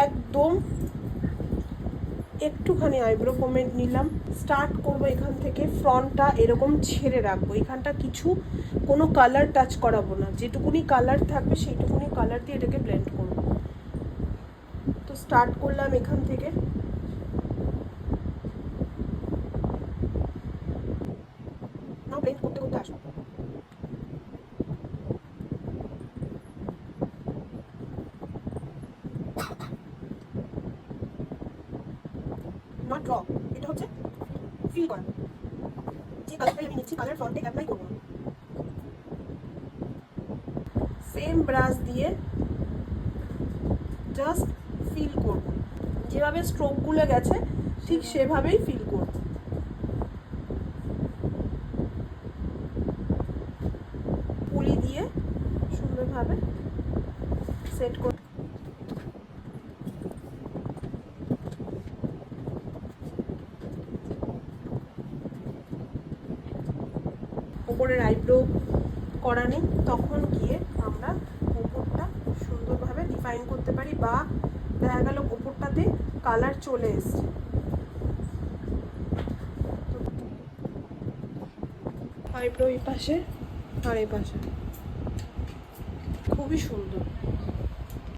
একদম একটুখানি আইব্রো পমেন্ট নিলাম। স্টার্ট করবো এখান থেকে, ফ্রন্টটা এরকম ছেড়ে রাখবো, এখানটা কিছু কোনো কালার টাচ করাবো না, যেটুকুনি কালার থাকবে সেইটুকুনি কালার দিয়ে এটাকে ব্লেন্ড করবো। তো স্টার্ট করলাম এখান থেকে, না ব্লেন্ড করতে করতে আসবো। নট ড্র, এটা হচ্ছে ফিল করা। যে কালারটাই আমি নিচ্ছি কালার ফ্রন্টে অ্যাপ্লাই করবো। সেম ব্রাশ দিয়ে জাস্ট ফিল করব, যেভাবে স্ট্রোকগুলো গেছে ঠিক সেভাবেই ফিল করব। পুলি দিয়ে সুন্দরভাবে সেট করব। উপরের আইব্রো করা নেই, তখন গিয়ে আমরা ওপরটা সুন্দরভাবে ডিফাইন করতে পারি, বা দেখা গেল ওপরটাতে কালার চলে এসছে। আইব্রো এই পাশে আর এই পাশে খুবই সুন্দর।